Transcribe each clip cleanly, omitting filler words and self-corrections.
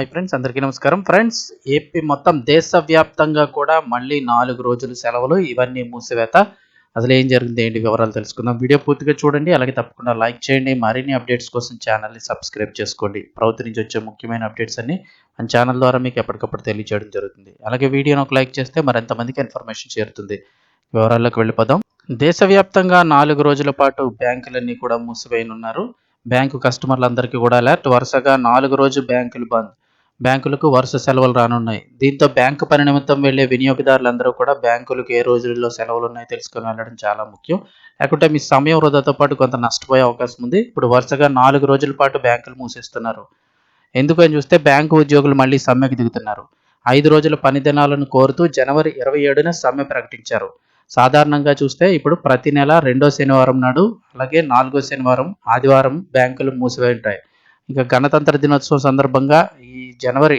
Hi friends, అందరికీ నమస్కారం. Friends, AP మొత్తం దేశవ్యాప్తంగా కూడా మళ్ళీ 4 రోజులు సెలవులు, ఇవన్నీ మూసివేత. అసలు ఏం జరిగింది, ఏంటి వివరాలు తెలుసుకుందాం. వీడియో పూర్తిగా చూడండి, అలాగే తప్పకుండా లైక్ చేయండి. మరిన్ని అప్డేట్స్ కోసం ఛానల్ని సబ్స్క్రైబ్ చేసుకోండి. ప్రభుత్వం నుంచి వచ్చే ముఖ్యమైన అప్డేట్స్ అన్ని మన ఛానల్ ద్వారా మీకు ఎప్పటికప్పుడు తెలియజేయడం జరుగుతుంది. అలాగే వీడియోని ఒక లైక్ చేస్తే మరింతమందికి ఇన్ఫర్మేషన్ చేరుతుంది. వివరాల్లోకి వెళ్ళిపోదాం. దేశవ్యాప్తంగా 4 రోజుల పాటు బ్యాంకులన్నీ కూడా మూసివేయనున్నారు. బ్యాంకు కస్టమర్లందరికీ కూడా అలర్ట్. వరుసగా 4 రోజు బ్యాంకులు బంద్. బ్యాంకులకు వరుస సెలవులు రానున్నాయి. దీంతో బ్యాంకు పని నిమిత్తం వెళ్లే వినియోగదారులందరూ కూడా బ్యాంకులకు ఏ రోజుల్లో సెలవులు ఉన్నాయో తెలుసుకొని వెళ్ళడం చాలా ముఖ్యం. లేకుంటే మీ సమయం వృధాతో పాటు కొంత నష్టపోయే అవకాశం ఉంది. ఇప్పుడు వరుసగా 4 రోజుల పాటు బ్యాంకులు మూసేస్తున్నారు. ఎందుకని చూస్తే బ్యాంకు ఉద్యోగులు మళ్ళీ సమ్మెకు దిగుతున్నారు. 5 రోజుల పని దినాలను కోరుతూ జనవరి 27న సమ్మె ప్రకటించారు. సాధారణంగా చూస్తే ఇప్పుడు ప్రతి నెల 2వ శనివారం నాడు, అలాగే 4వ శనివారం, ఆదివారం బ్యాంకులు మూసివేయి ఉంటాయి. ఇక గణతంత్ర దినోత్సవం సందర్భంగా ఈ జనవరి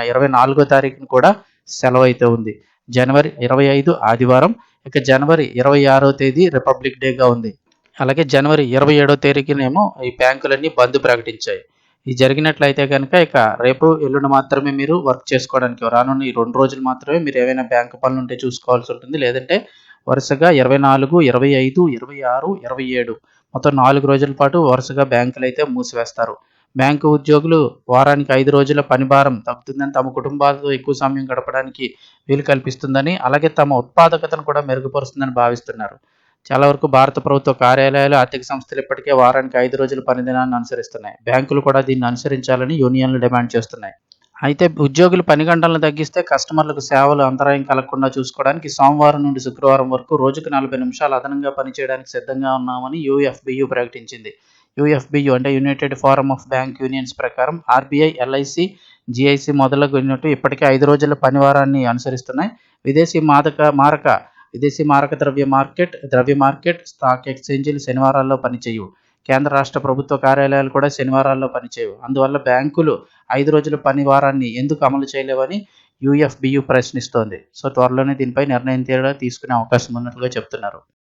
24వ తారీఖున కూడా సెలవు అయితే ఉంది. జనవరి 25 ఆదివారం, ఇక జనవరి 26వ తేదీ రిపబ్లిక్ డేగా ఉంది. అలాగే జనవరి 27వ తేదీనేమో ఈ బ్యాంకులన్నీ బంద్ ప్రకటించాయి. ఇది జరిగినట్లయితే కనుక ఇక రేపు ఎల్లుండి మాత్రమే మీరు వర్క్ చేసుకోవడానికి, రానున్న ఈ 2 రోజులు మాత్రమే మీరు ఏవైనా బ్యాంకు పనులు ఉంటే చూసుకోవాల్సి ఉంటుంది. లేదంటే వరుసగా 24, 25, 26, 27 మొత్తం 4 రోజుల పాటు వరుసగా బ్యాంకులు అయితే మూసివేస్తారు. బ్యాంకు ఉద్యోగులు వారానికి 5 రోజుల పనిభారం తగ్గుతుందని, తమ కుటుంబాలతో ఎక్కువ సమయం గడపడానికి వీలు కల్పిస్తుందని, అలాగే తమ ఉత్పాదకతను కూడా మెరుగుపరుస్తుందని భావిస్తున్నారు. చాలా వరకు భారత ప్రభుత్వ కార్యాలయాలు, ఆర్థిక సంస్థలు ఇప్పటికే వారానికి 5 రోజుల పనిదినాన్ని అనుసరిస్తున్నాయి. బ్యాంకులు కూడా దీన్ని అనుసరించాలని యూనియన్లు డిమాండ్ చేస్తున్నాయి. అయితే ఉద్యోగులు పని గంటలను తగ్గిస్తే కస్టమర్లకు సేవలు అంతరాయం కలగకుండా చూసుకోవడానికి సోమవారం నుండి శుక్రవారం వరకు రోజుకు 40 నిమిషాలు అదనంగా పనిచేయడానికి సిద్ధంగా ఉన్నామని యూఎఫ్బియు ప్రకటించింది. యూఎఫ్బియు అంటే United forum of bank unions ప్రకారం ఆర్బీఐ, ఎల్ఐసి, జిఐసి మొదలగునట్టు ఇప్పటికే 5 రోజుల పనివారాన్ని అనుసరిస్తున్నాయి. విదేశీ మారక ద్రవ్య మార్కెట్, స్టాక్ ఎక్స్చేంజీలు శనివారాల్లో పనిచేయవు. కేంద్ర రాష్ట్ర ప్రభుత్వ కార్యాలయాలు కూడా శనివారాల్లో పనిచేయవు. అందువల్ల బ్యాంకులు 5 రోజుల పని వారాన్ని ఎందుకు అమలు చేయలేవని యూఎఫ్బియు ప్రశ్నిస్తోంది. సో త్వరలోనే దీనిపై నిర్ణయం తీసుకునే అవకాశం ఉన్నట్లుగా చెప్తున్నారు.